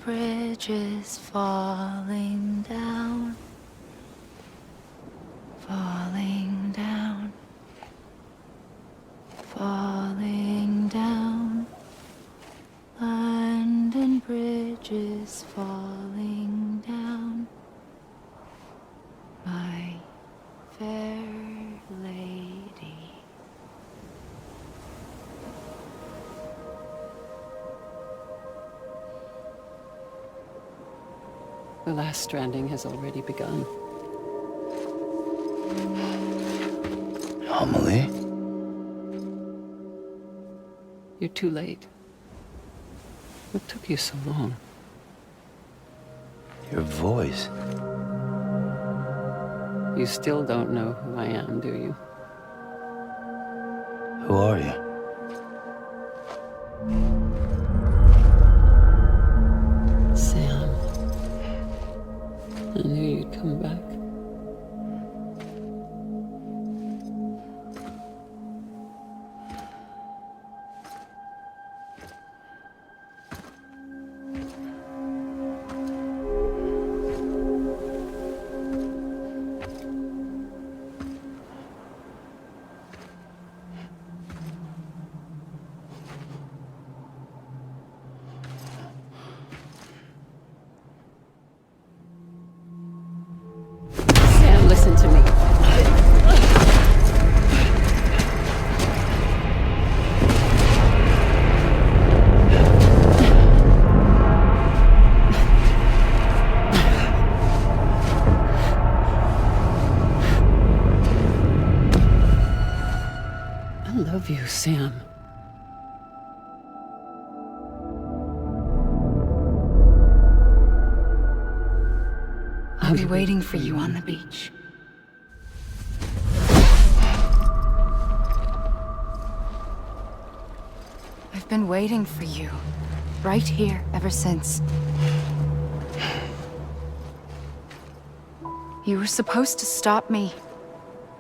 bridges falling down, falling down, falling down. London Bridge is falling down, my fair lady. The last stranding has already begun. Amelie? You're too late. What took you so long? Your voice. You still don't know who I am, do you? Who are you? Sam. I knew you'd come back. Sam, listen to me. I love you, Sam. I'll be waiting for you on the beach. I've been waiting for you, right here, ever since. You were supposed to stop me.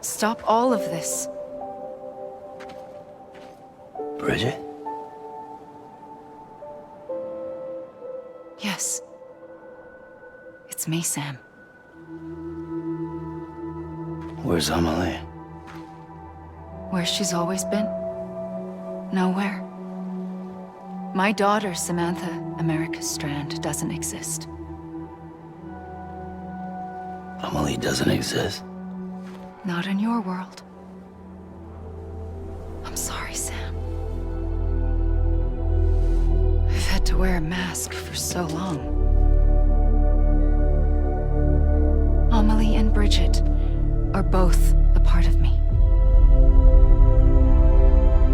Stop all of this. Bridget? Yes. It's me, Sam. Where's Amelie? Where she's always been. Nowhere. My daughter, Samantha America Strand, doesn't exist. Amelie doesn't exist. Not in your world. I'm sorry, Sam. I've had to wear a mask for so long. Amelie and Bridget are both a part of me.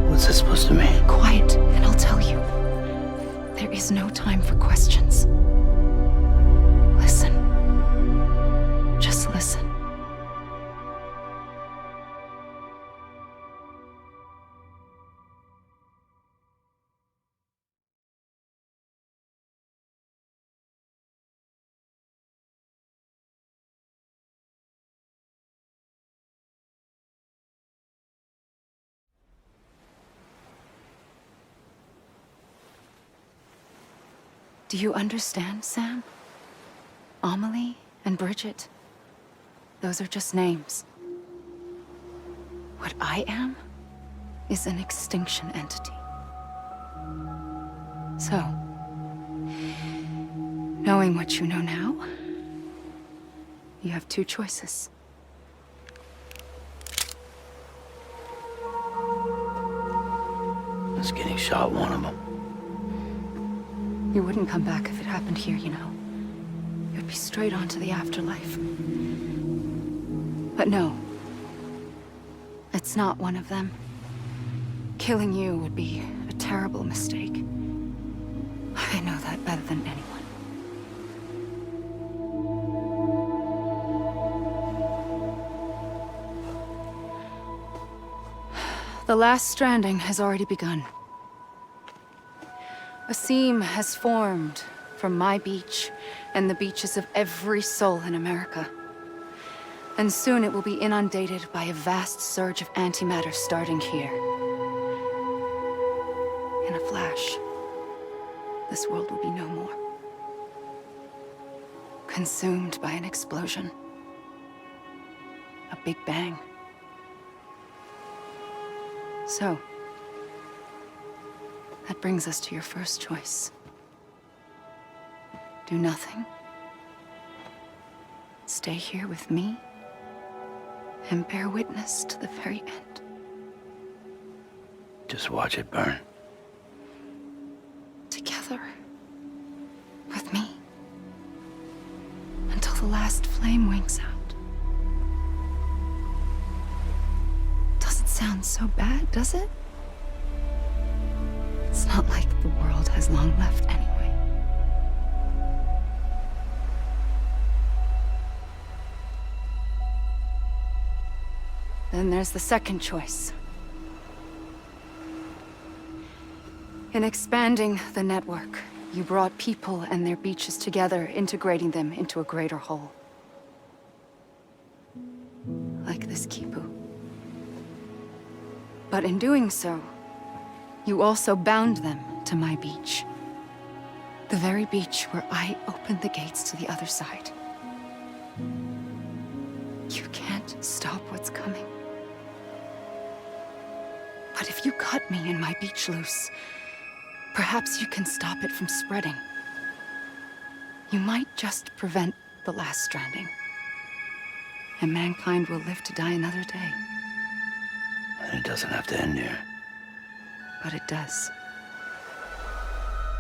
What's this supposed to mean? Quiet, and I'll tell you. There is no time for questions. Listen. Just listen. Do you understand, Sam? Amelie and Bridget, those are just names. What I am is an extinction entity. So, knowing what you know now, you have two choices. Is getting shot one of them? You wouldn't come back if it happened here, you know. You'd be straight on to the afterlife. But no. It's not one of them. Killing you would be a terrible mistake. I know that better than anyone. The last stranding has already begun. A seam has formed from my beach and the beaches of every soul in America. And soon it will be inundated by a vast surge of antimatter starting here. In a flash, this world will be no more. consumed by an explosion. A big bang. So, that brings us to your first choice. Do nothing. Stay here with me and bear witness to the very end. Just watch it burn. Together. With me. Until the last flame winks out. Doesn't sound so bad, does it? It's not like the world has long left anyway. Then there's the second choice. In expanding the network, you brought people and their beaches together, integrating them into a greater whole. Like this Kipu. But in doing so, you also bound them to my beach. The very beach where I opened the gates to the other side. You can't stop what's coming. But if you cut me and my beach loose, perhaps you can stop it from spreading. You might just prevent the last stranding. And mankind will live to die another day. And it doesn't have to end here. But it does.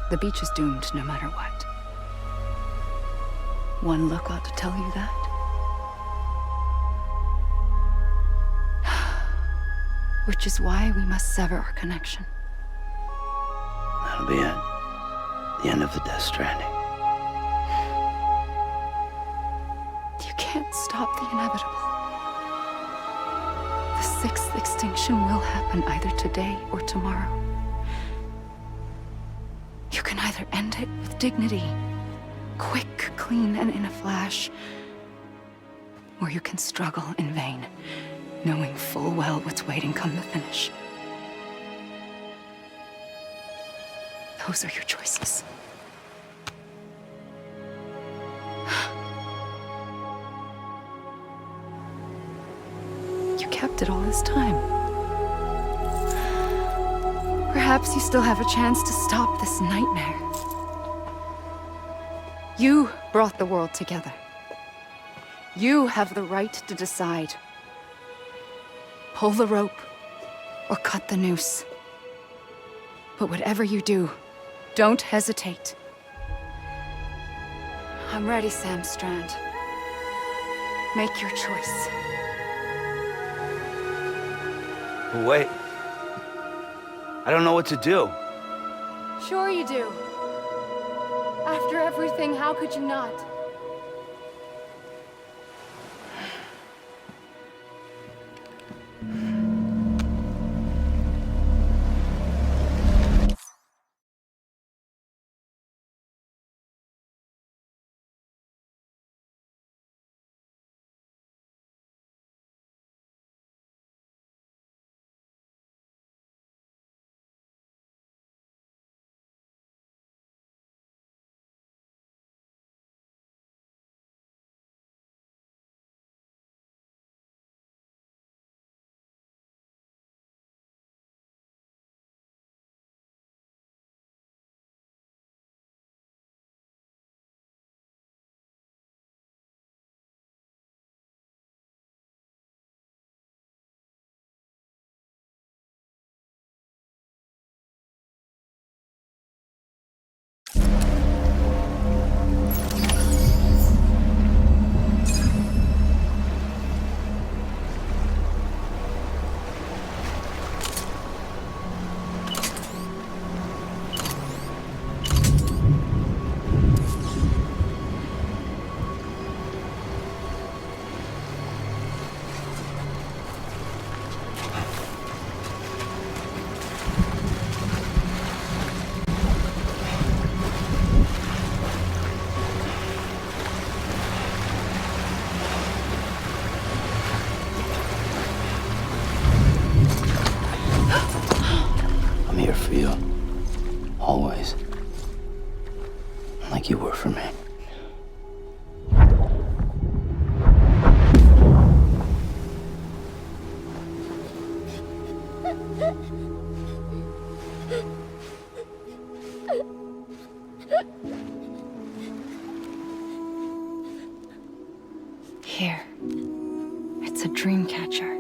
The beach is doomed no matter what. One look ought to tell you that. Which is why we must sever our connection. That'll be it. The end of the Death Stranding. You can't stop the inevitable. The sixth extinction will happen either today or tomorrow. You can either end it with dignity, quick, clean, and in a flash, or you can struggle in vain, knowing full well what's waiting come the finish. Those are your choices. You kept it all this time. Perhaps you still have a chance to stop this nightmare. You brought the world together. You have the right to decide. Pull the rope or cut the noose. But whatever you do, don't hesitate. I'm ready, Sam Strand. Make your choice. Wait. I don't know what to do. Sure you do. After everything, how could you not? Here. It's a dream catcher.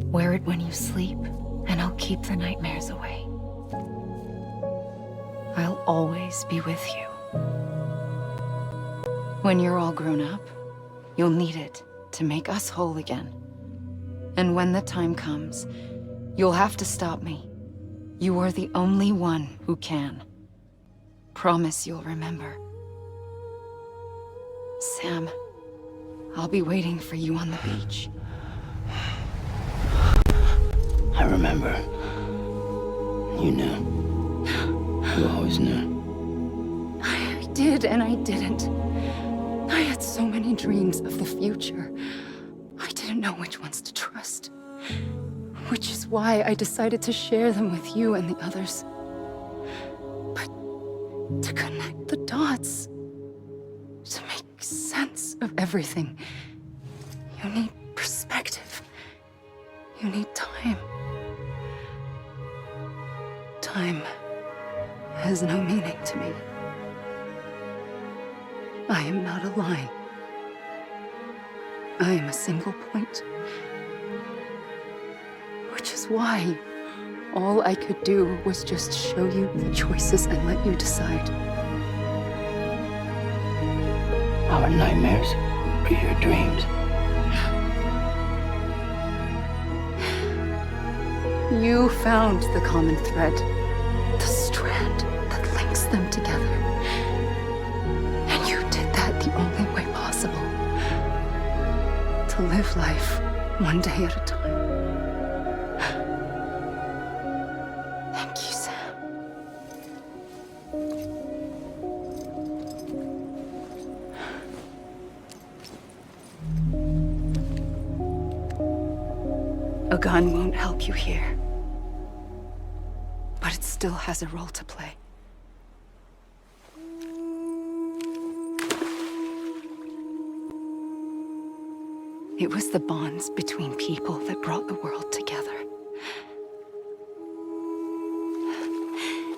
Wear it when you sleep, and I'll keep the nightmares away. I'll always be with you. When you're all grown up, you'll need it to make us whole again. And when the time comes, you'll have to stop me. You are the only one who can. Promise you'll remember. Sam, I'll be waiting for you on the beach. I remember. You knew. You always knew. I did and I didn't. I had so many dreams of the future. I didn't know which ones to trust. Which is why I decided to share them with you and the others. But to connect the dots, to make sense of everything, you need perspective. You need time. Time has no meaning to me. I am not a line. I am a single point. Which is why all I could do was just show you the choices and let you decide. Our nightmares are your dreams. You found the common thread, the strand that links them together. And you did that the only way possible. To live life one day at a time. Thank you, Sam. A gun won't help you here. But it still has a role to play. It was the bonds between people that brought the world together.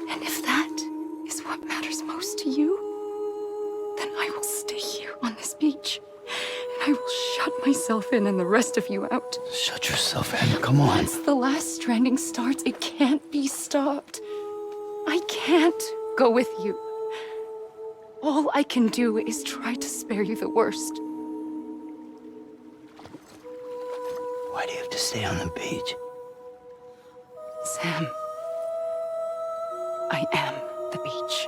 And if that is what matters most to you, then I will stay here on this beach. And I will shut myself in and the rest of you out. Shut yourself in. Come on. Once the last stranding starts, it can't be stopped. I can't go with you. All I can do is try to spare you the worst. Why do you have to stay on the beach? Sam, I am the beach.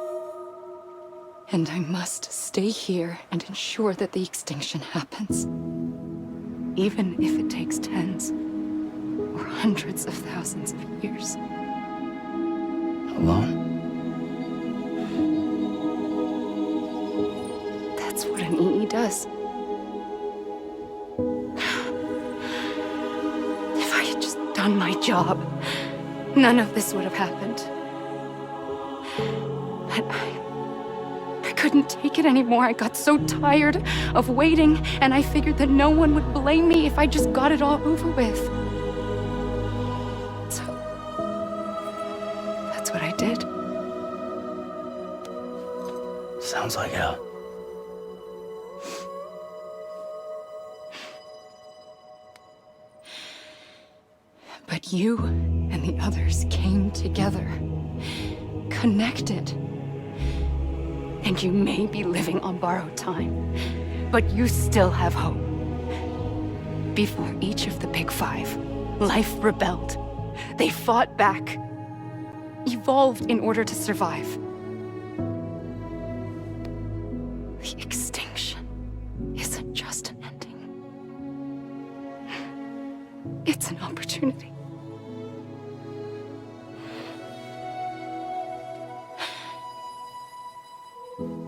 And I must stay here and ensure that the extinction happens. Even if it takes tens or hundreds of thousands of years. Alone? That's what an EE does. If I had just done my job, none of this would have happened. But I couldn't take it anymore. I got so tired of waiting, and I figured that no one would blame me if I just got it all over with. So, that's what I did. Sounds like hell. But you and the others came together, connected. And you may be living on borrowed time, but you still have hope. Before each of the Big Five, life rebelled. They fought back, evolved in order to survive. The extinction isn't just an ending. It's an opportunity.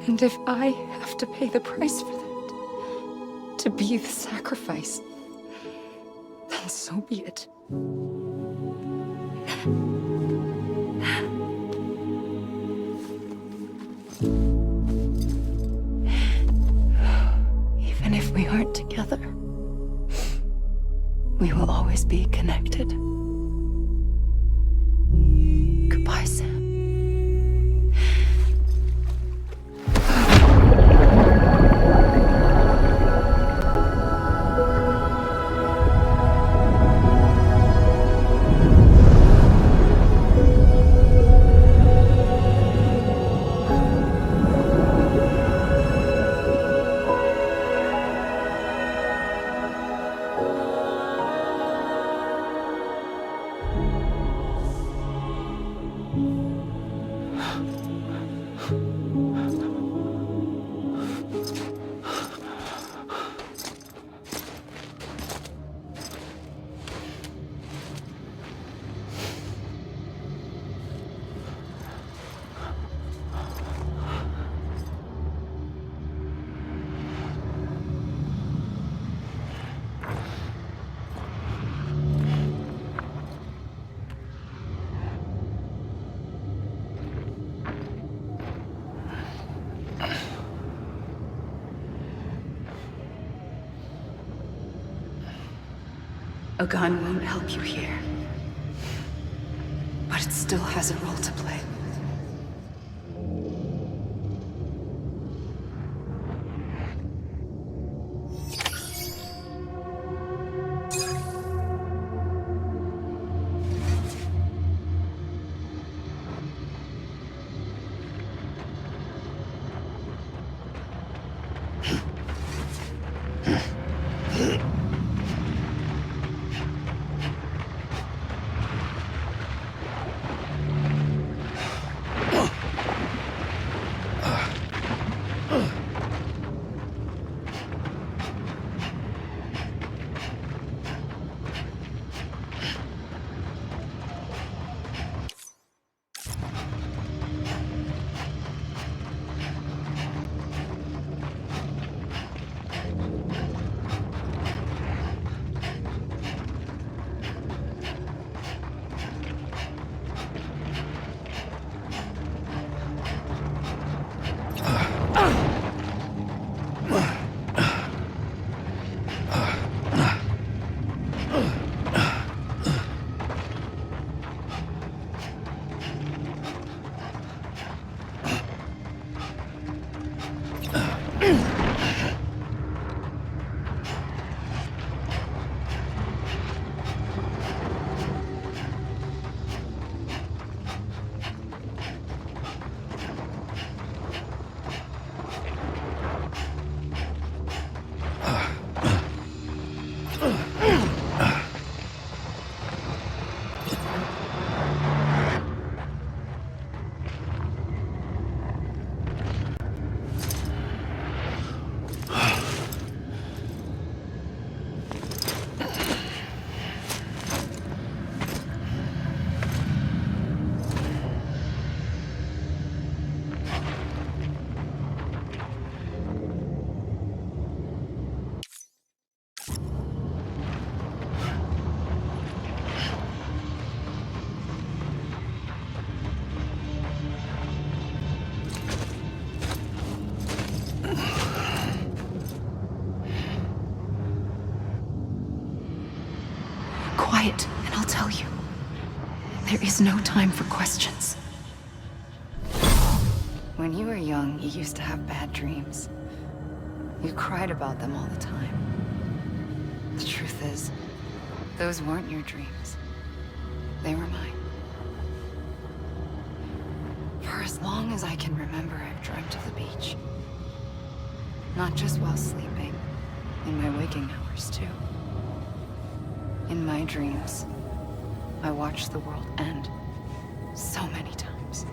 And if I have to pay the price for that, to be the sacrifice, then so be it. Even if we aren't together, we will always be connected. Goodbye, Sam. A gun won't help you here. But it still has a role to play. Quiet, and I'll tell you. There is no time for questions. When you were young, you used to have bad dreams. You cried about them all the time. The truth is, those weren't your dreams. They were mine. For as long as I can remember, I've dreamt of the beach. Not just while sleeping, in my waking hours too. In my dreams, I watched the world end so many times.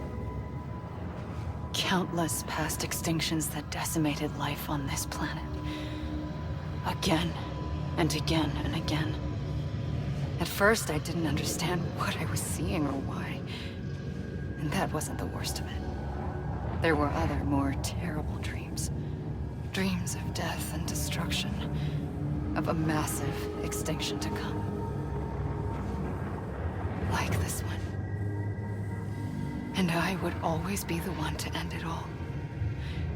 Countless past extinctions that decimated life on this planet. Again, and again, and again. At first, I didn't understand what I was seeing or why. And that wasn't the worst of it. There were other, more terrible dreams. Dreams of death and destruction. Of a massive extinction to come. Like this one. And I would always be the one to end it all.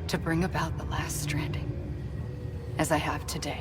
To bring about the last stranding. As I have today.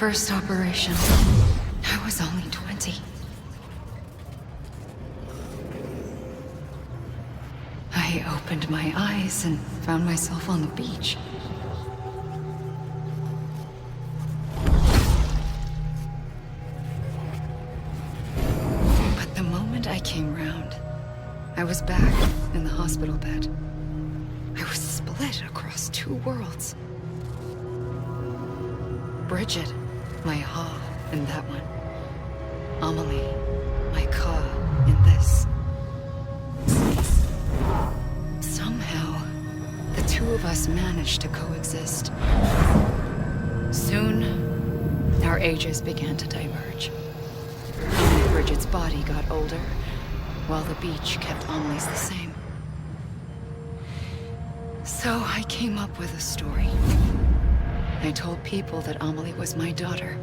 first operation, I was only 20. I opened my eyes and found myself on the beach. But the moment I came round, I was back in the hospital bed. I was split across two worlds. Bridget, my Ha in that one. Amelie, my Ka in this. Somehow, the two of us managed to coexist. Soon, our ages began to diverge. Only Bridget's body got older, while the beach kept Amelie's the same. So I came up with a story. I told people that Amelie was my daughter.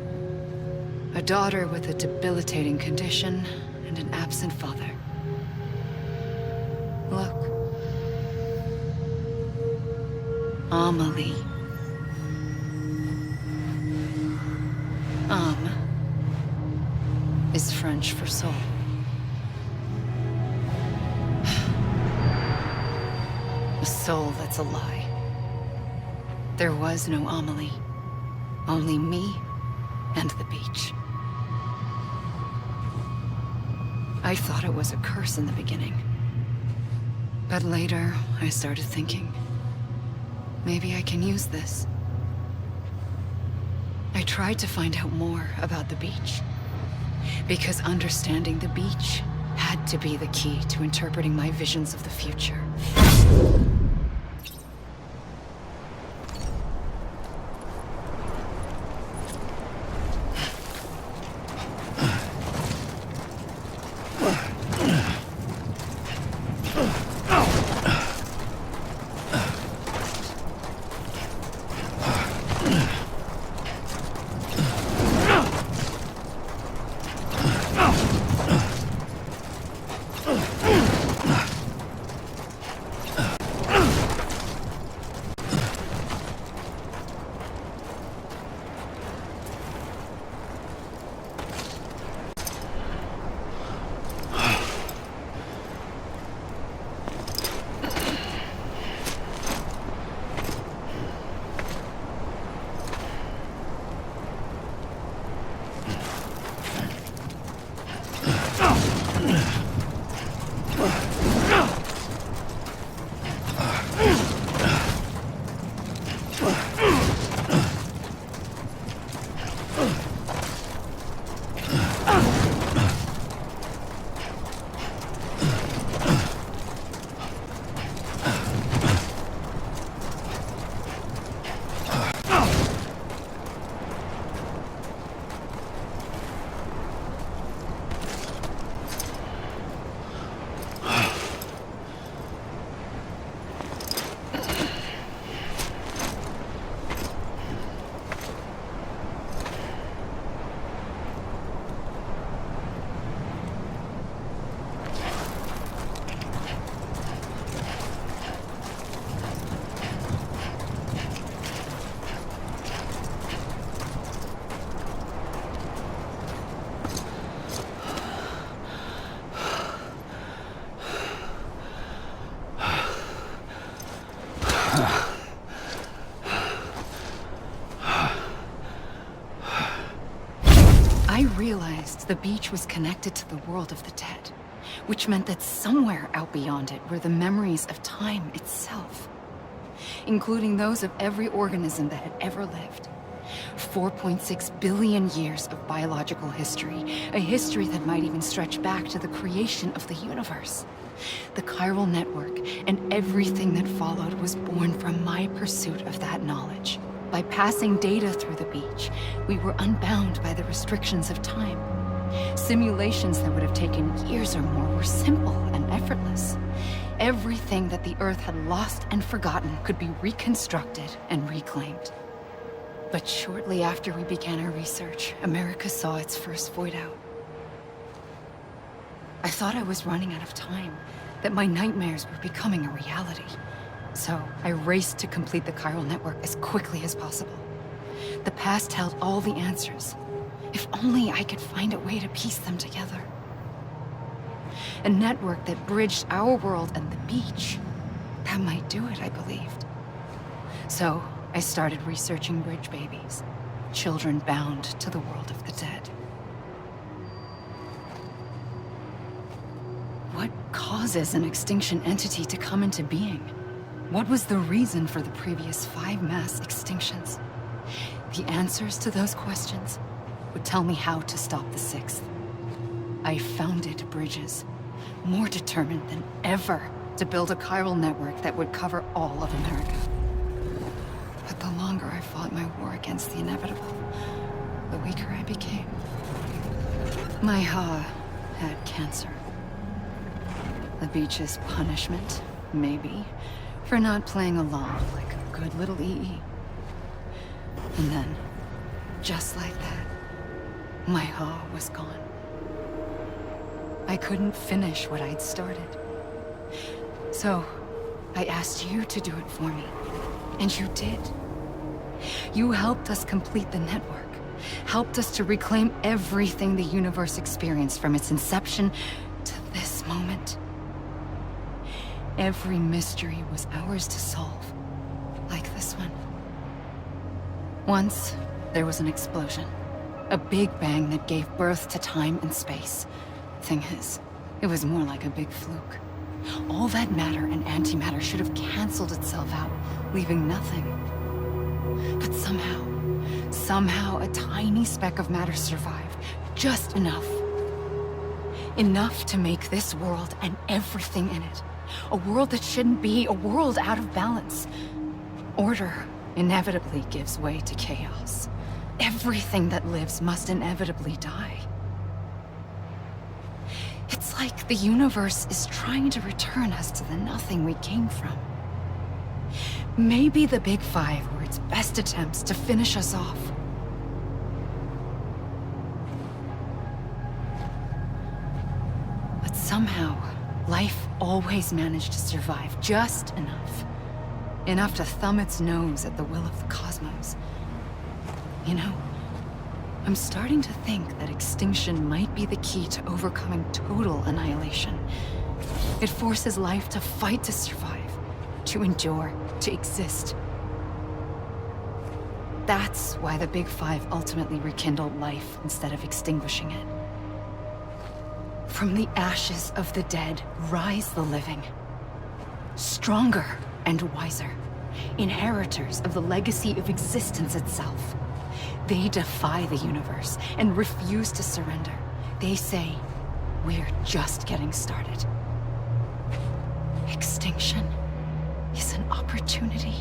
A daughter with a debilitating condition and an absent father. Look. Amelie. Is French for soul. A soul that's a lie. There was no Amelie. Only me and the beach. I thought it was a curse in the beginning. But later, I started thinking, maybe I can use this. I tried to find out more about the beach. Because understanding the beach had to be the key to interpreting my visions of the future. I realized the beach was connected to the world of the dead, which meant that somewhere out beyond it were the memories of time itself, including those of every organism that had ever lived. 4.6 billion years of biological history, a history that might even stretch back to the creation of the universe. The chiral network and everything that followed was born from my pursuit of that knowledge. By passing data through the beach, we were unbound by the restrictions of time. Simulations that would have taken years or more were simple and effortless. Everything that the Earth had lost and forgotten could be reconstructed and reclaimed. But shortly after we began our research, America saw its first void out. I thought I was running out of time, that my nightmares were becoming a reality. So I raced to complete the chiral network as quickly as possible. The past held all the answers. If only I could find a way to piece them together. A network that bridged our world and the beach. That might do it, I believed. So, I started researching bridge babies. Children bound to the world of the dead. What causes an extinction entity to come into being? What was the reason for the previous 5 mass extinctions? The answers to those questions would tell me how to stop the 6th. I founded bridges, more determined than ever to build a chiral network that would cover all of America. But the longer I fought my war against the inevitable, the weaker I became. My Ha had cancer. The beach's punishment, maybe, for not playing along like a good little EE. And then, just like that, my Ha was gone. I couldn't finish what I'd started. So, I asked you to do it for me. And you did. You helped us complete the network. Helped us to reclaim everything the universe experienced from its inception to this moment. Every mystery was ours to solve. Like this one. Once, there was an explosion. A big bang that gave birth to time and space. Thing is, it was more like a big fluke. All that matter and antimatter should have canceled itself out, leaving nothing. But somehow a tiny speck of matter survived. Just enough. Enough to make this world and everything in it. A world that shouldn't be, a world out of balance. Order inevitably gives way to chaos. Everything that lives must inevitably die. It's like the universe is trying to return us to the nothing we came from. Maybe the Big Five were its best attempts to finish us off. But somehow, life always managed to survive just enough. Enough to thumb its nose at the will of the cosmos. You know, I'm starting to think that extinction might be the key to overcoming total annihilation. It forces life to fight to survive, to endure, to exist. That's why the Big Five ultimately rekindled life instead of extinguishing it. From the ashes of the dead rise the living. Stronger and wiser. Inheritors of the legacy of existence itself. They defy the universe and refuse to surrender. They say, we're just getting started. Extinction is an opportunity.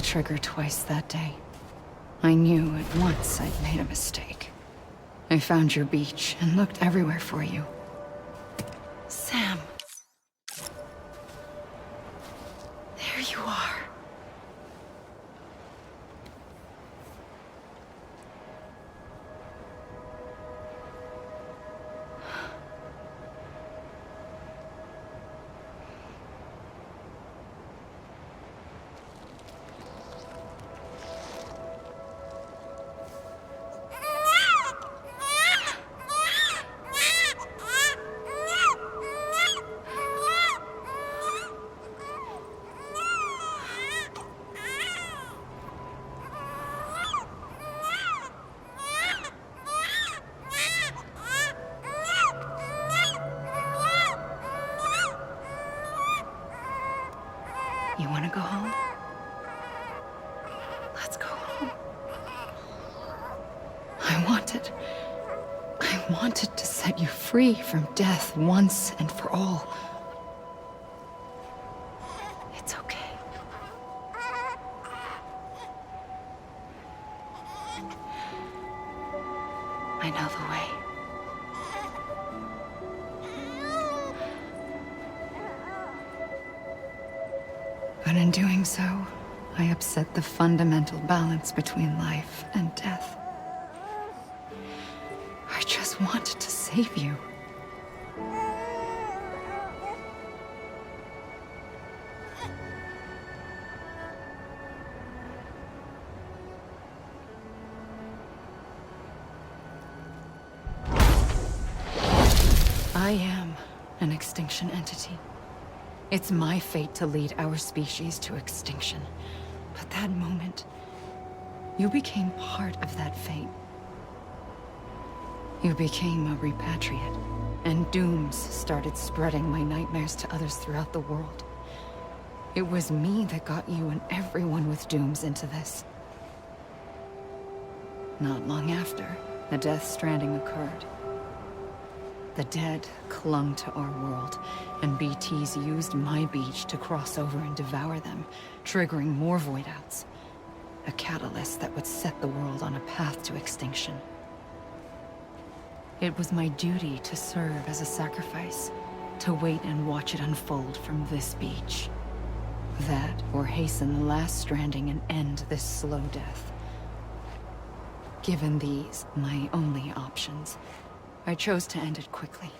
trigger twice that day. I knew at once I'd made a mistake. I found your beach and looked everywhere for you. Sam. There you are. You want to go home? Let's go home. I wanted to set you free from death once and for all. It's okay. I know the way. But in doing so, I upset the fundamental balance between life and death. I just wanted to save you. I am an extinction entity. It's my fate to lead our species to extinction. But that moment, you became part of that fate. You became a repatriate, and dooms started spreading my nightmares to others throughout the world. It was me that got you and everyone with dooms into this. Not long after, the Death Stranding occurred. The dead clung to our world, and BTs used my beach to cross over and devour them, triggering more void outs. A catalyst that would set the world on a path to extinction. It was my duty to serve as a sacrifice, to wait and watch it unfold from this beach. That, or hasten the last stranding and end this slow death. Given these, my only options, I chose to end it quickly.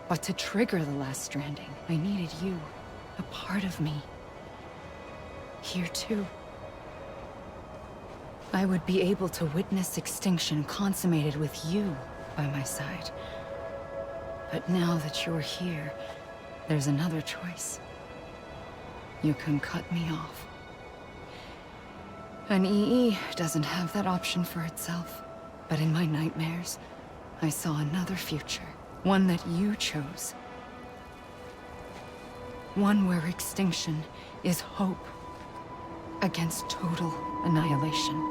But to trigger the last stranding, I needed you, a part of me. Here too. I would be able to witness extinction consummated with you by my side. But now that you're here, there's another choice. You can cut me off. An EE doesn't have that option for itself. But in my nightmares, I saw another future. One that you chose. One where extinction is hope against total annihilation.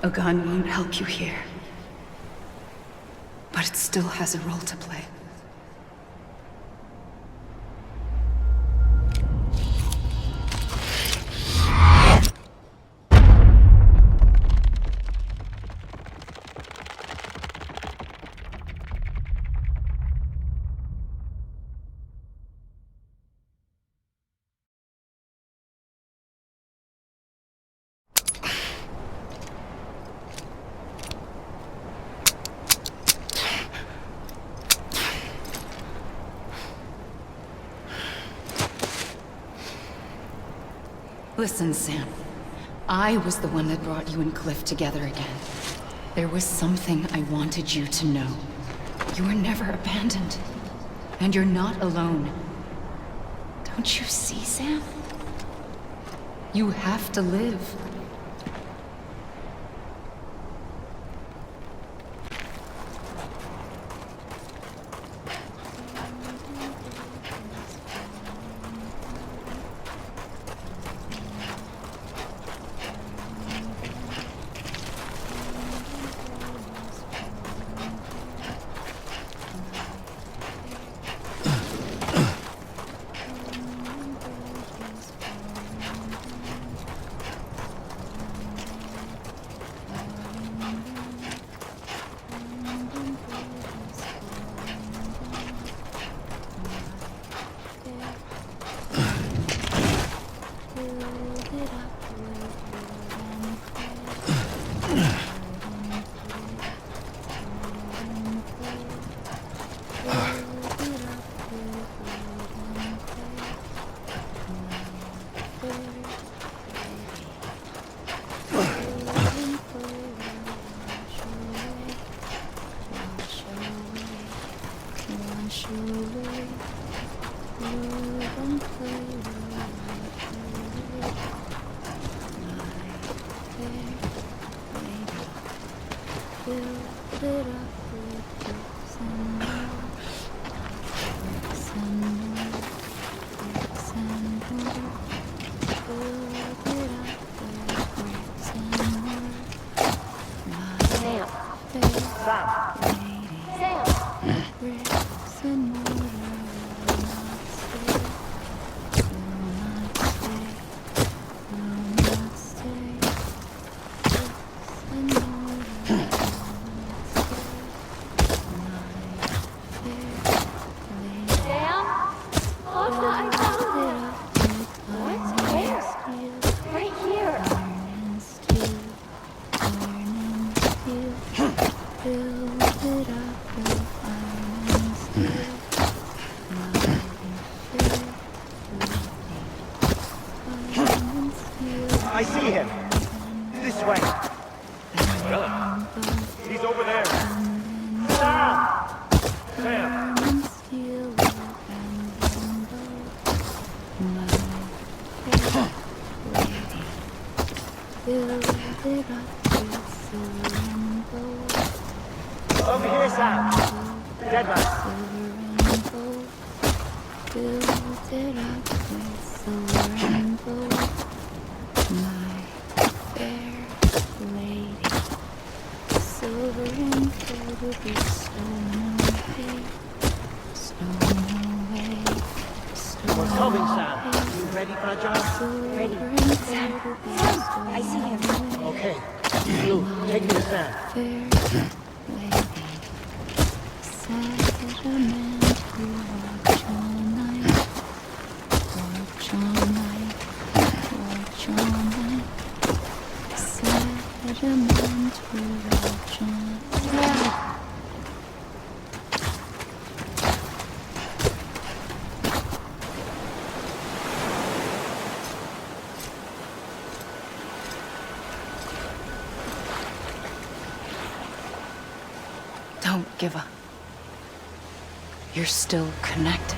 A gun won't help you here. But it still has a role to play. Listen, Sam. I was the one that brought you and Cliff together again. There was something I wanted you to know. You were never abandoned. And you're not alone. Don't you see, Sam? You have to live. I see him. This way. He's over there. Sam! Sam! Over here, Sam. Dead man. We're coming, Sam. You ready for a job? Ready. Sam! I see him. Okay. Blue, take me to Sam. Don't give up. You're still connected.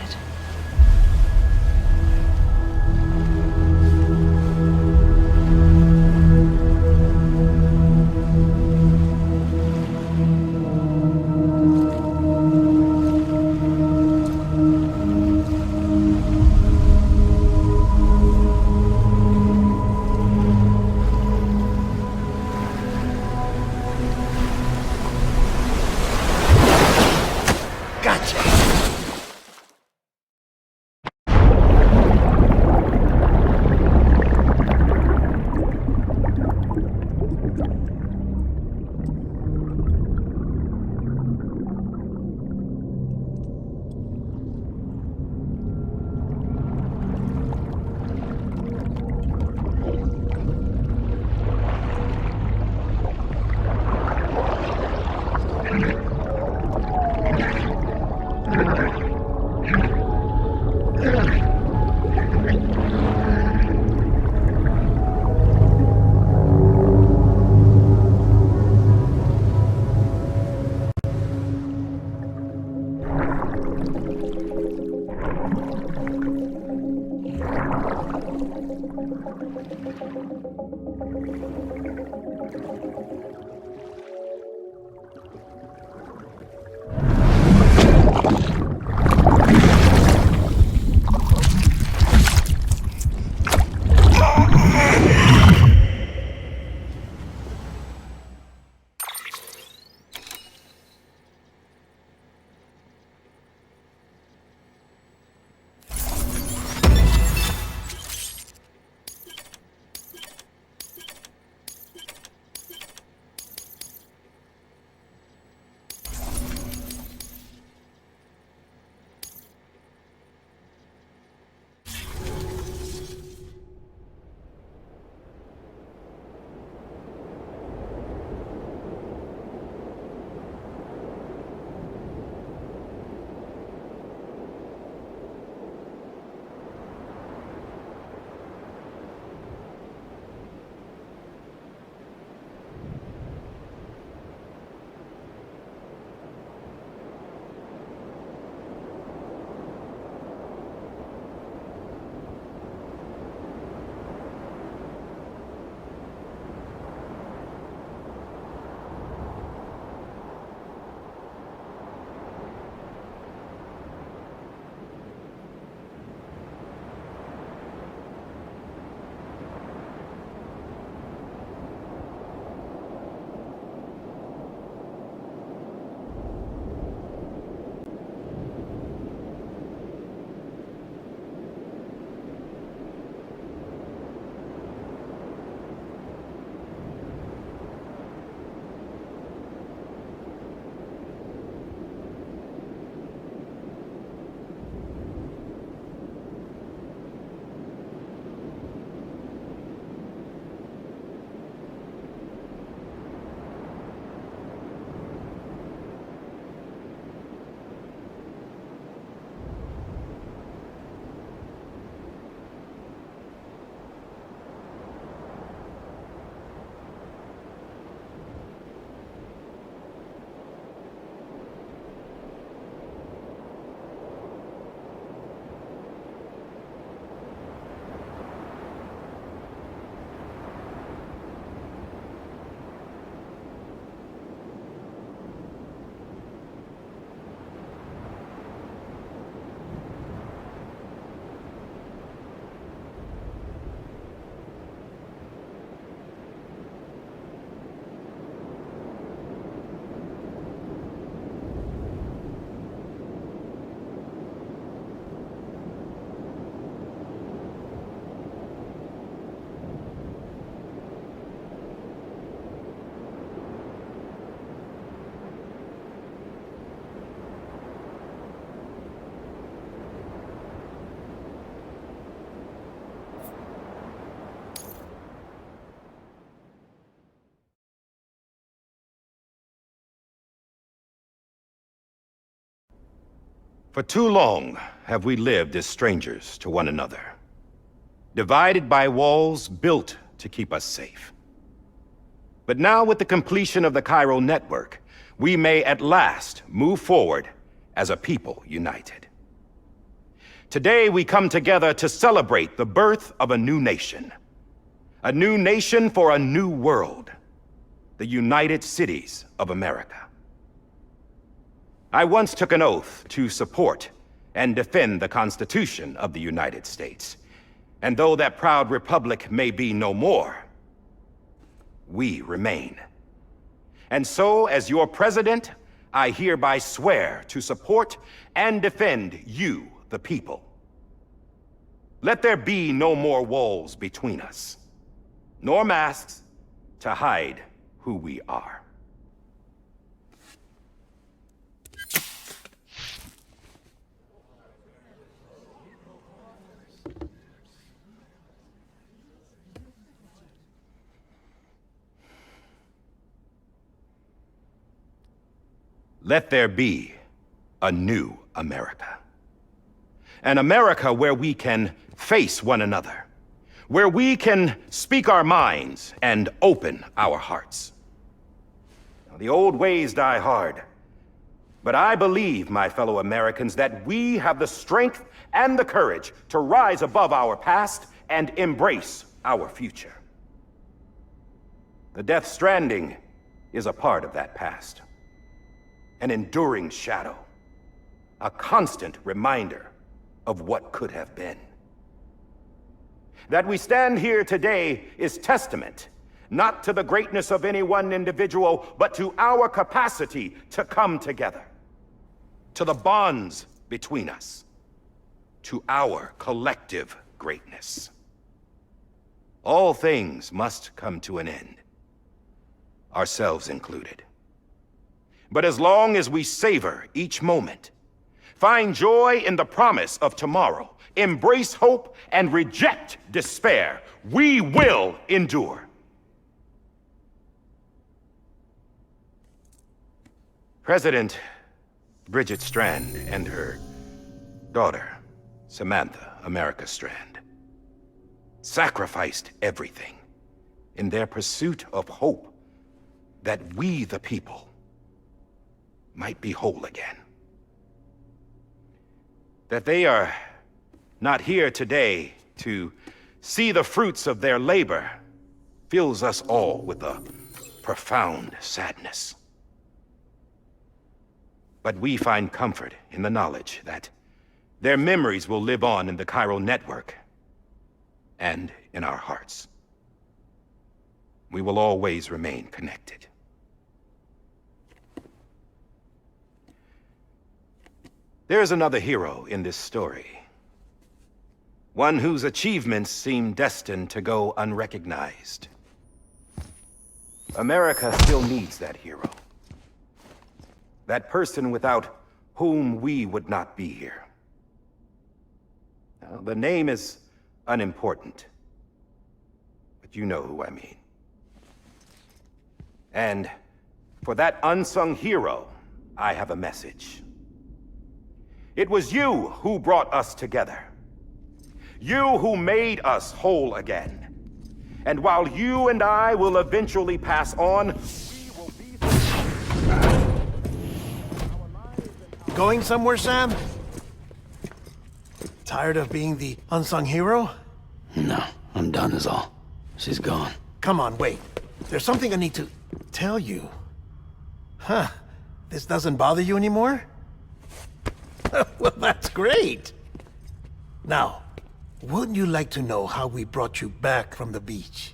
For too long have we lived as strangers to one another, divided by walls built to keep us safe. But now, with the completion of the Cairo network, we may at last move forward as a people united. Today we come together to celebrate the birth of a new nation. A new nation for a new world. The United Cities of America. I once took an oath to support and defend the Constitution of the United States. And though that proud republic may be no more, we remain. And so, as your president, I hereby swear to support and defend you, the people. Let there be no more walls between us, nor masks to hide who we are. Let there be a new America. An America where we can face one another, where we can speak our minds and open our hearts. Now, the old ways die hard, but I believe, my fellow Americans, that we have the strength and the courage to rise above our past and embrace our future. The Death Stranding is a part of that past. An enduring shadow. A constant reminder of what could have been. That we stand here today is testament, not to the greatness of any one individual, but to our capacity to come together. To the bonds between us. To our collective greatness. All things must come to an end. Ourselves included. But as long as we savor each moment, find joy in the promise of tomorrow, embrace hope, and reject despair, we will endure. President Bridget Strand and her daughter, Samantha America Strand, sacrificed everything in their pursuit of hope that we, the people, might be whole again. That they are not here today to see the fruits of their labor fills us all with a profound sadness. But we find comfort in the knowledge that their memories will live on in the chiral network and in our hearts. We will always remain connected. There's another hero in this story. One whose achievements seem destined to go unrecognized. America still needs that hero. That person without whom we would not be here. Now, the name is unimportant, but you know who I mean. And for that unsung hero, I have a message. It was you who brought us together. You who made us whole again. And while you and I will eventually pass on, we will be... Going somewhere, Sam? Tired of being the unsung hero? No, I'm done is all. She's gone. Come on, wait. There's something I need to tell you. Huh. This doesn't bother you anymore? Well, that's great. Now, wouldn't you like to know how we brought you back from the beach?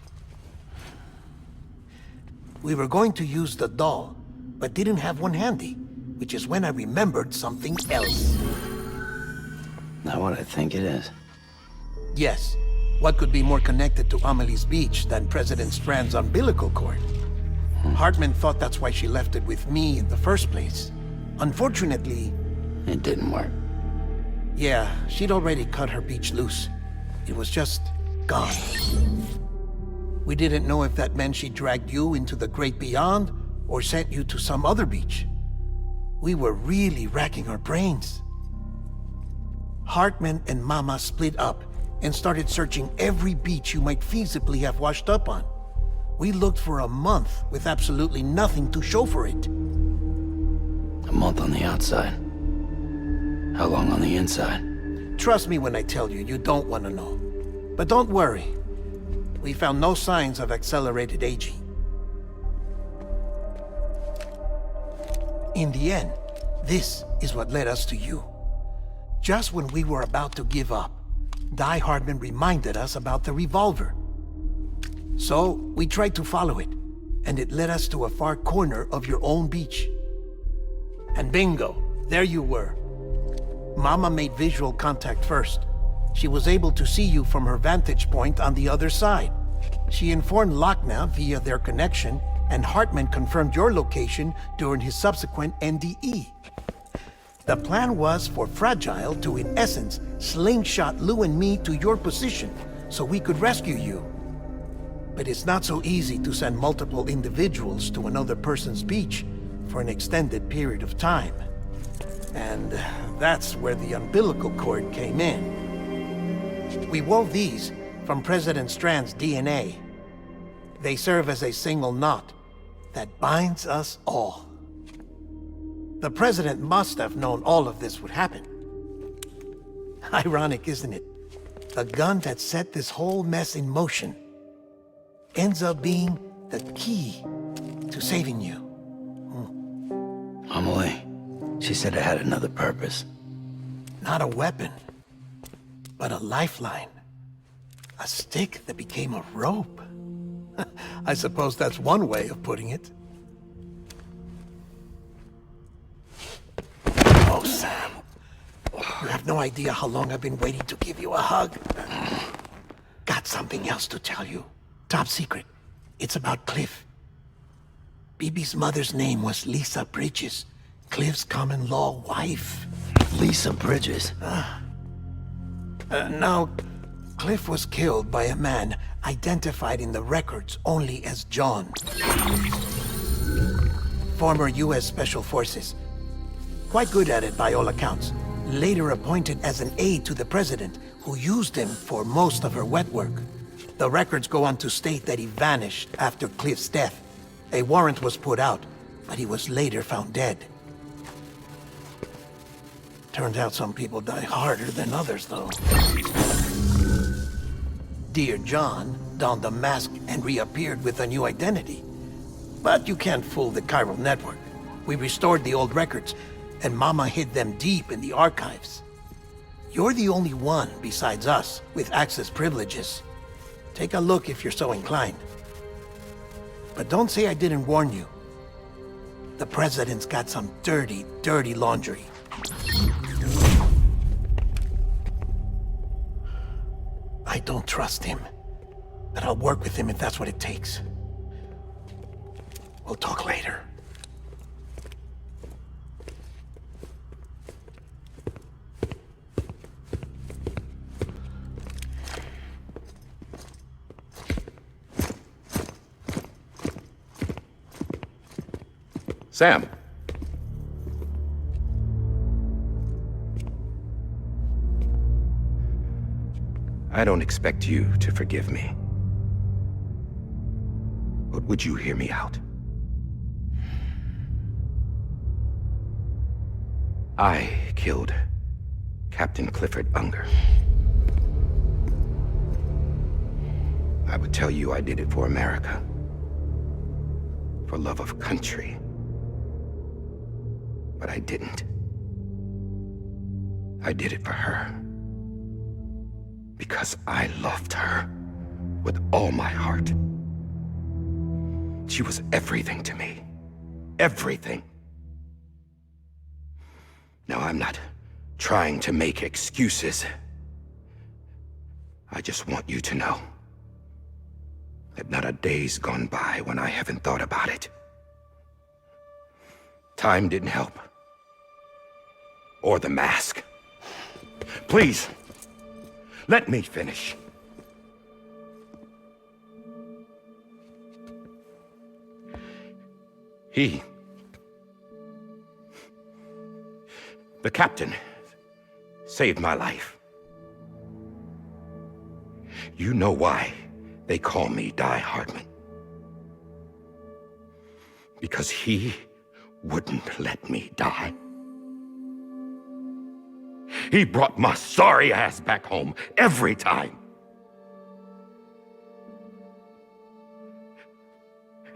We were going to use the doll, but didn't have one handy, which is when I remembered something else. Not what I think it is. Yes. What could be more connected to Amelie's beach than President Strand's umbilical cord? Hartman thought that's why she left it with me in the first place. Unfortunately... It didn't work. Yeah, she'd already cut her beach loose. It was just gone. We didn't know if that meant she dragged you into the great beyond or sent you to some other beach. We were really racking our brains. Hartman and Mama split up and started searching every beach you might feasibly have washed up on. We looked for a month with absolutely nothing to show for it. A month on the outside. How long on the inside? Trust me when I tell you, you don't want to know. But don't worry. We found no signs of accelerated aging. In the end, this is what led us to you. Just when we were about to give up, Die Hardman reminded us about the revolver. So, we tried to follow it, and it led us to a far corner of your own beach. And bingo, there you were. Mama made visual contact first. She was able to see you from her vantage point on the other side. She informed Lochna via their connection, and Hartman confirmed your location during his subsequent NDE. The plan was for Fragile to, in essence, slingshot Lou and me to your position so we could rescue you. But it's not so easy to send multiple individuals to another person's beach for an extended period of time. And that's where the umbilical cord came in. We wove these from President Strand's DNA. They serve as a single knot that binds us all. The President must have known all of this would happen. Ironic, isn't it? the gun that set this whole mess in motion ends up being the key to saving you. Amelie, she said it had another purpose. Not a weapon, but a lifeline. A stick that became a rope. I suppose that's one way of putting it. Oh, Sam. You have no idea how long I've been waiting to give you a hug. Got something else to tell you. Top secret. It's about Cliff. Bibi's mother's name was Lisa Bridges, Cliff's common-law wife. Lisa Bridges? Now, Cliff was killed by a man identified in the records only as John. Former U.S. Special Forces. Quite good at it by all accounts. Later appointed as an aide to the president, who used him for most of her wet work. The records go on to state that he vanished after Cliff's death. A warrant was put out, but he was later found dead. Turns out some people die harder than others, though. Dear John donned a mask and reappeared with a new identity. But you can't fool the chiral network. We restored the old records, and Mama hid them deep in the archives. You're the only one, besides us, with access privileges. Take a look if you're so inclined. But don't say I didn't warn you. The president's got some dirty, dirty laundry. I don't trust him, but I'll work with him if that's what it takes. We'll talk later. Sam. I don't expect you to forgive me. But would you hear me out? I killed Captain Clifford Unger. I would tell you I did it for America. For love of country. But I didn't. I did it for her. Because I loved her with all my heart. She was everything to me. Everything. Now, I'm not trying to make excuses. I just want you to know that not a day's gone by when I haven't thought about it. Time didn't help. Or the mask. Please, let me finish. The captain, saved my life. You know why they call me Die Hardman. Because he wouldn't let me die. He brought my sorry ass back home every time.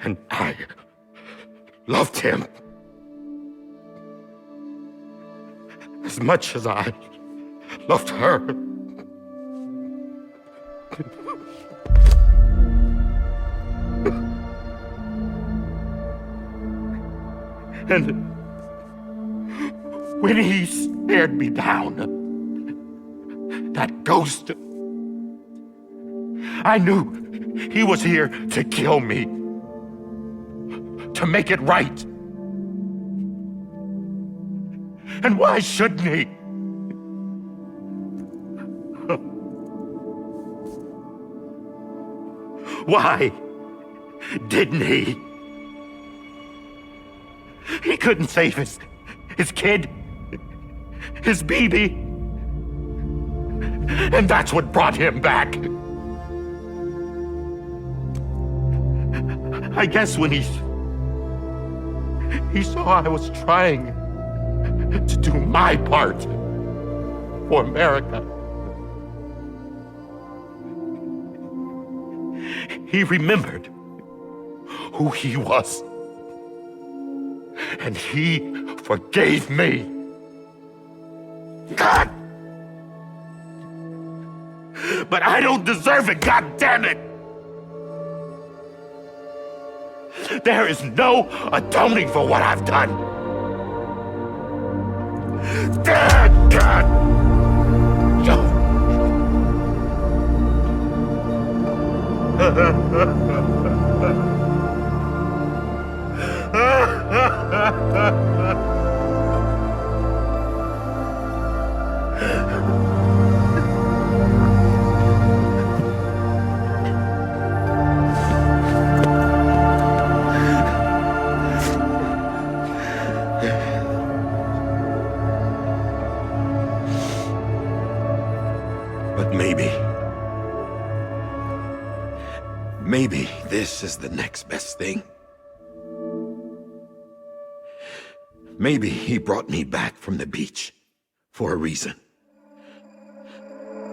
And I loved him as much as I loved her. And when he stared me down, that ghost, I knew he was here to kill me, to make it right. And why shouldn't he? Why didn't he? He couldn't save his kid, his baby. And that's what brought him back. I guess when he saw I was trying to do my part for America, he remembered who he was. And he forgave me. God! But I don't deserve it, God damn it! There is no atoning for what I've done. Dad, God! But maybe this is the next best thing. Maybe he brought me back from the beach for a reason.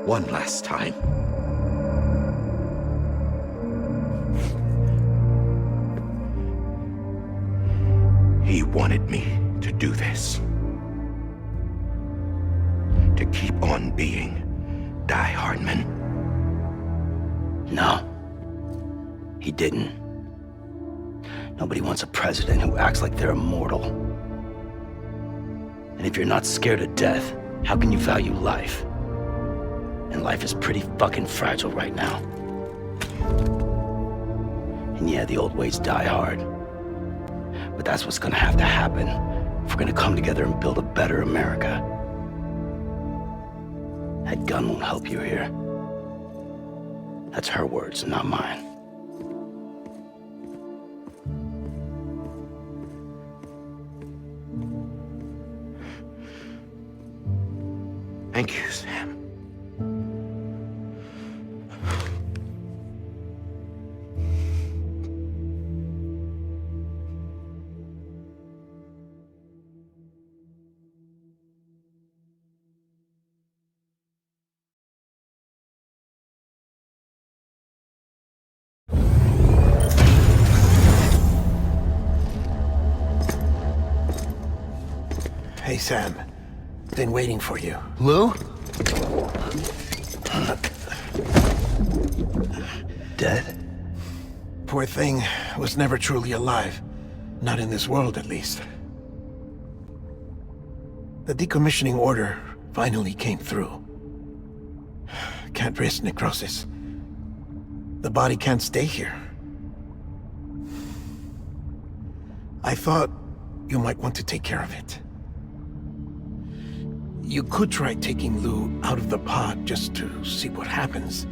One last time. He wanted me to do this. To keep on being Die Hardman. No. He didn't. Nobody wants a president who acts like they're immortal. And if you're not scared of death, how can you value life? And life is pretty fucking fragile right now. And yeah, the old ways die hard. But that's what's gonna have to happen if we're gonna come together and build a better America. That gun won't help you here. That's her words, not mine. Thank you, Sam. Hey, Sam. Been waiting for you. Lou? Dead? Poor thing was never truly alive. Not in this world, at least. The decommissioning order finally came through. Can't risk necrosis. The body can't stay here. I thought you might want to take care of it. You could try taking Lou out of the pod just to see what happens.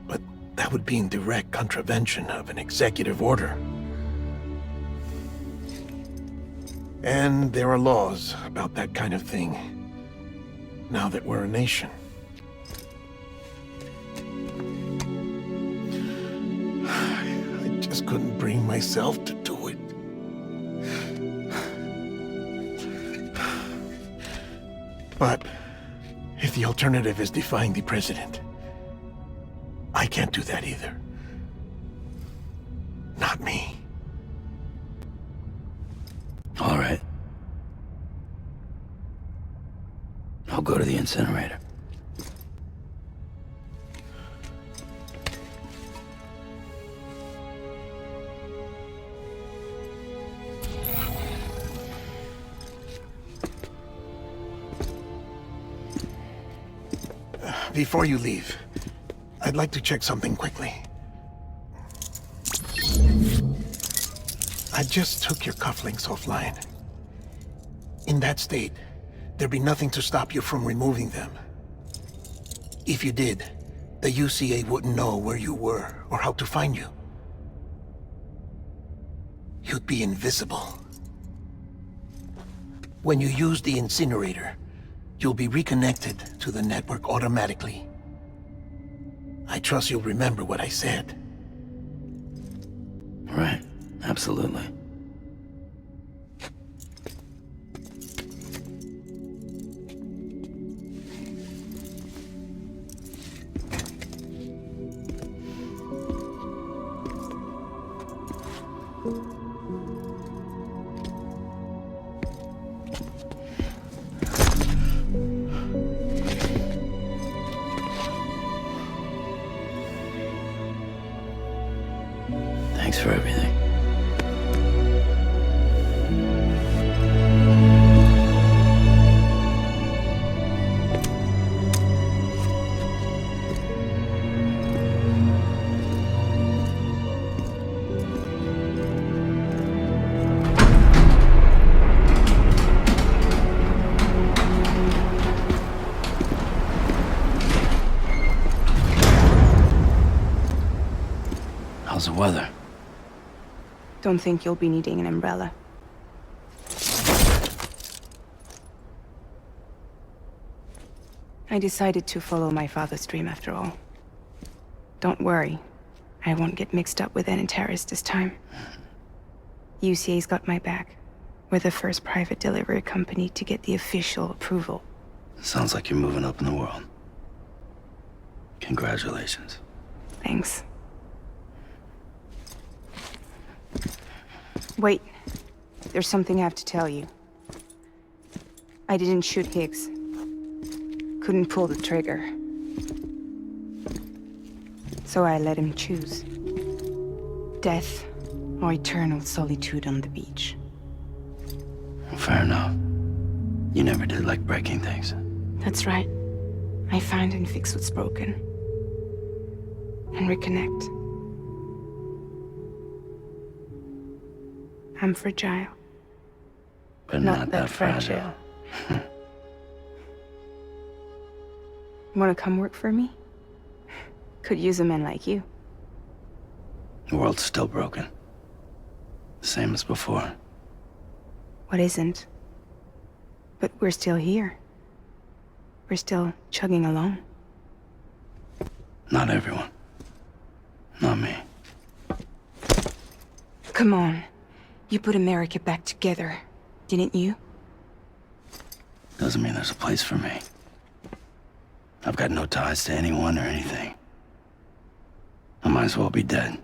But that would be in direct contravention of an executive order. And there are laws about that kind of thing, now that we're a nation. I just couldn't bring myself to do it. But if the alternative is defying the president, I can't do that either. Not me. All right. I'll go to the incinerator. Before you leave, I'd like to check something quickly. I just took your cufflinks offline. In that state, there'd be nothing to stop you from removing them. If you did, the UCA wouldn't know where you were or how to find you. You'd be invisible. When you use the incinerator, you'll be reconnected to the network automatically. I trust you'll remember what I said. Right. Absolutely. Thanks for everything. How's the weather? Don't think you'll be needing an umbrella. I decided to follow my father's dream after all. Don't worry. I won't get mixed up with any terrorists this time. UCA's got my back. We're the first private delivery company to get the official approval. Sounds like you're moving up in the world. Congratulations. Thanks. Wait. There's something I have to tell you. I didn't shoot Higgs. Couldn't pull the trigger. So I let him choose. Death or eternal solitude on the beach. Fair enough. You never did like breaking things. That's right. I find and fix what's broken. And reconnect. I'm fragile. But not that fragile. Wanna come work for me? Could use a man like you. The world's still broken. Same as before. What isn't? But we're still here. We're still chugging along. Not everyone. Not me. Come on. You put America back together, didn't you? Doesn't mean there's a place for me. I've got no ties to anyone or anything. I might as well be dead.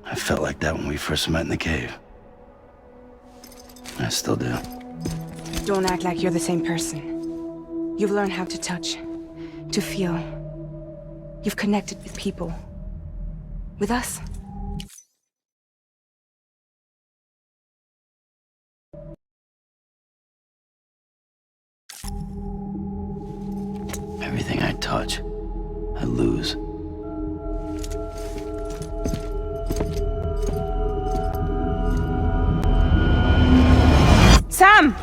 I felt like that when we first met in the cave. I still do. Don't act like you're the same person. You've learned how to touch, to feel. You've connected with people. With us. Everything I touch, I lose. Sam!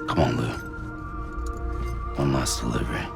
Come on, Lou. One last delivery.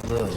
Lou.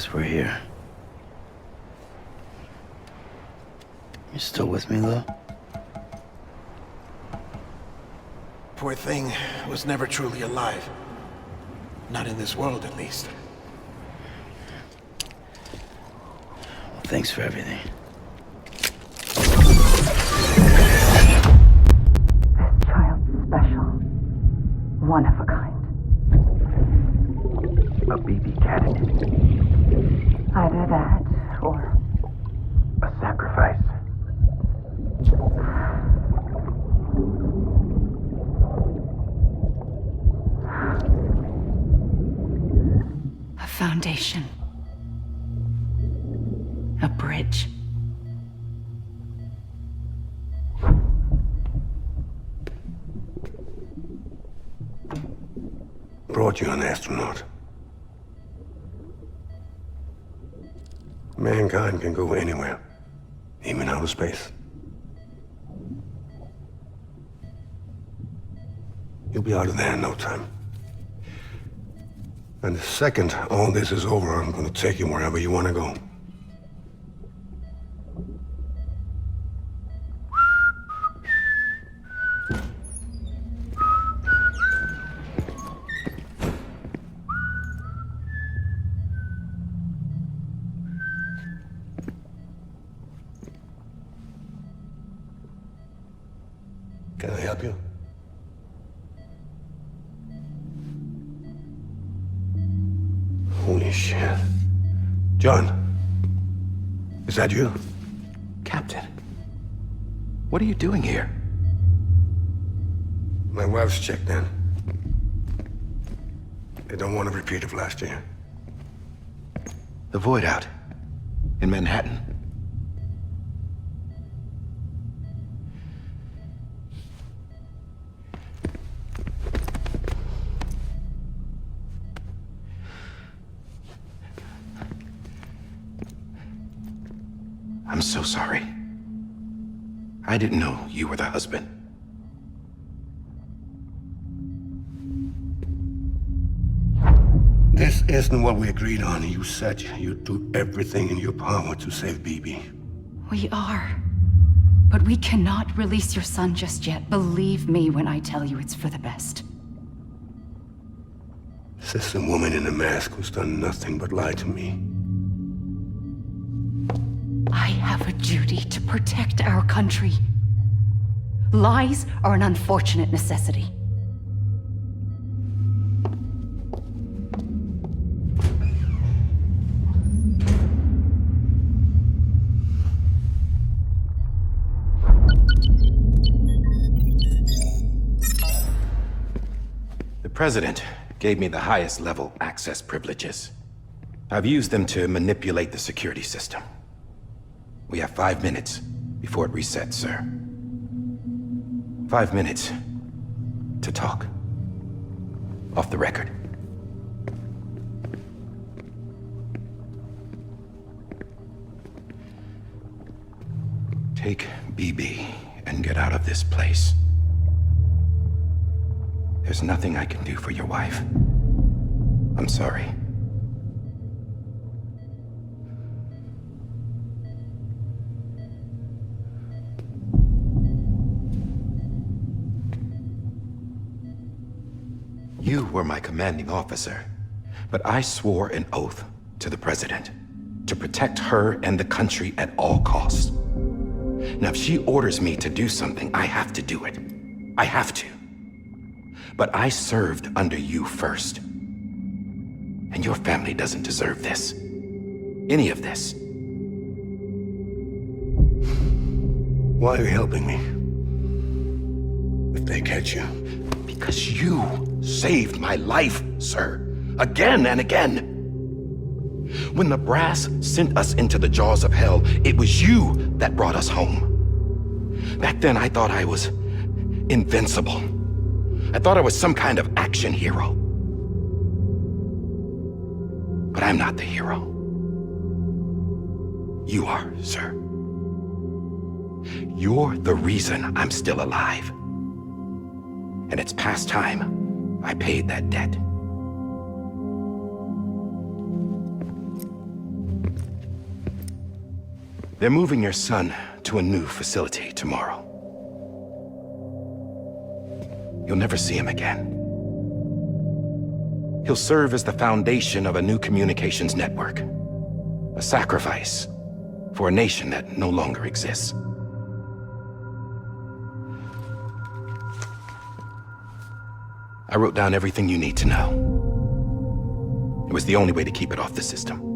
guess we're here. You still with me, though? Poor thing was never truly alive. Not in this world, at least. Well, thanks for everything. This child's special. One of a kind. A BB candidate. Either that, or A sacrifice. a foundation. A bridge. Brought you an astronaut. Mankind can go anywhere, even outer space. You'll be out of there in no time. And the second all this is over, I'm gonna take you wherever you wanna go. Can I help you? Holy shit. John, is that you? Captain, what are you doing here? My wife's checked in. They don't want a repeat of last year. The Void Out. In Manhattan. I'm so sorry. I didn't know you were the husband. This isn't what we agreed on. You said you'd do everything in your power to save BB. We are. But we cannot release your son just yet. Believe me when I tell you it's for the best. This is a woman in a mask who's done nothing but lie to me. I have a duty to protect our country. Lies are an unfortunate necessity. The President gave me the highest level access privileges. I've used them to manipulate the security system. We have 5 minutes before it resets, sir. 5 minutes to talk. Off the record. Take BB and get out of this place. There's nothing I can do for your wife. I'm sorry. You were my commanding officer, but I swore an oath to the President to protect her and the country at all costs. Now, if she orders me to do something, I have to do it. I have to. But I served under you first. And your family doesn't deserve this. Any of this. Why are you helping me? If they catch you. Because you saved my life, sir. Again and again. When the brass sent us into the jaws of hell, it was you that brought us home. Back then, I thought I was invincible. I thought I was some kind of action hero. But I'm not the hero. You are, sir. You're the reason I'm still alive. And it's past time I paid that debt. They're moving your son to a new facility tomorrow. You'll never see him again. He'll serve as the foundation of a new communications network. A sacrifice for a nation that no longer exists. I wrote down everything you need to know. It was the only way to keep it off the system.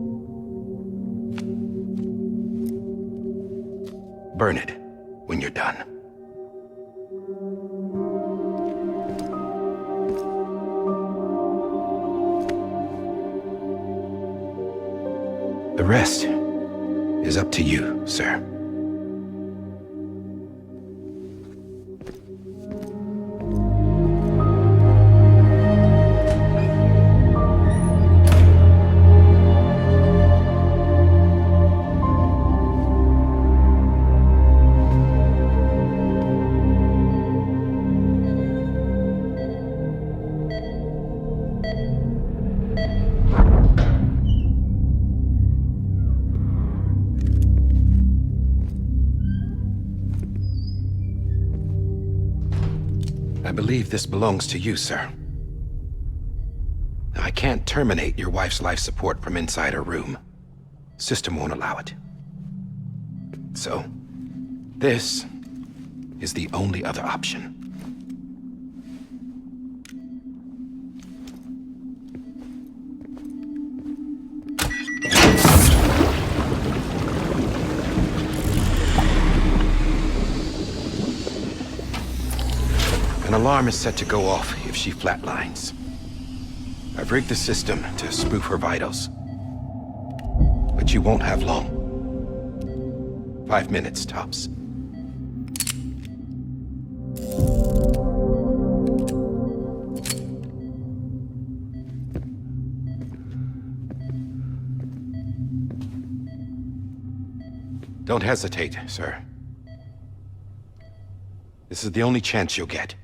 Burn it when you're done. The rest is up to you, sir. I believe this belongs to you, sir. I can't terminate your wife's life support from inside her room. System won't allow it. So, this is the only other option. An alarm is set to go off if she flatlines. I've rigged the system to spoof her vitals. But you won't have long. 5 minutes, tops. Don't hesitate, sir. This is the only chance you'll get.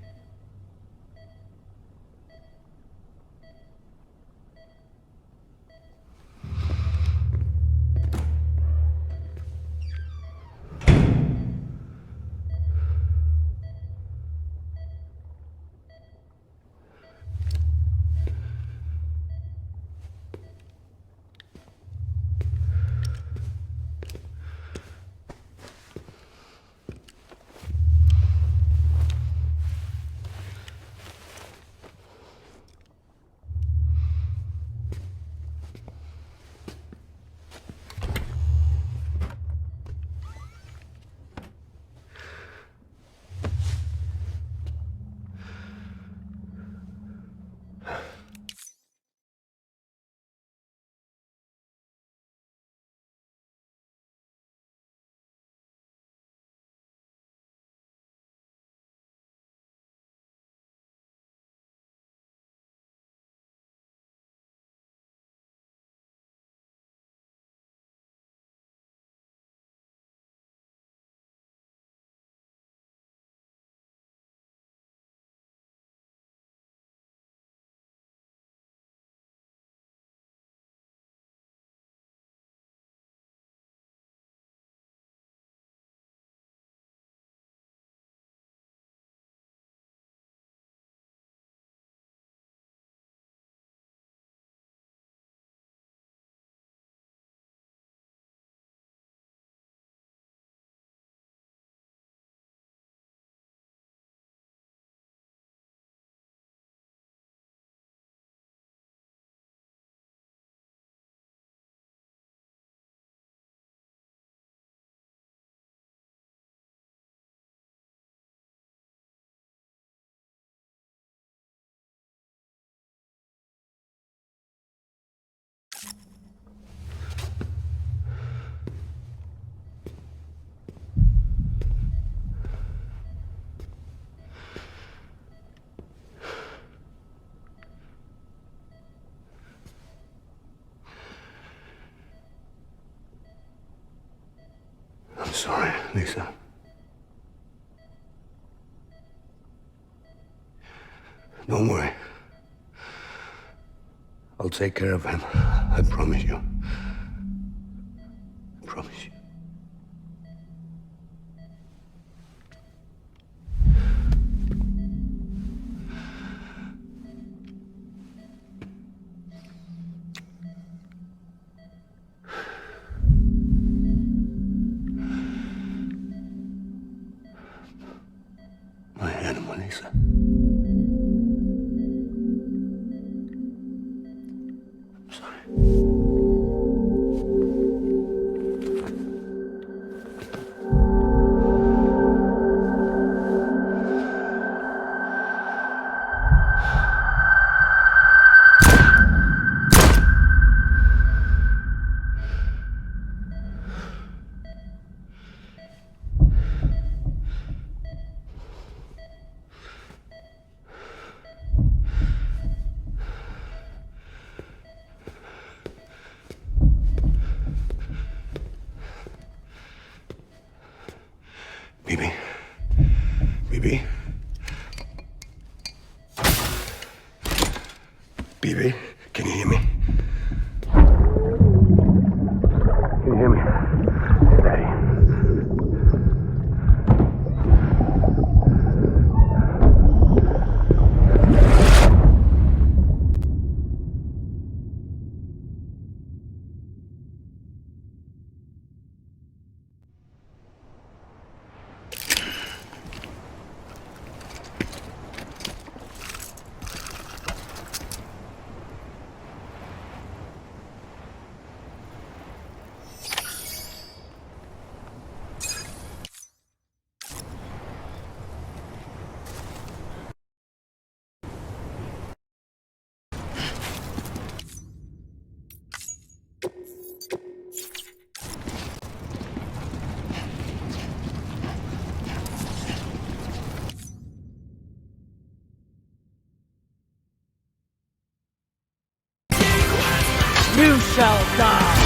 I'm sorry, Lisa. Don't worry. I'll take care of him. I promise you. I promise you. Mona Lisa. I'm sorry. Bibi? Bibi? Bibi? Can you hear me? Can you hear me? Daddy. You shall die!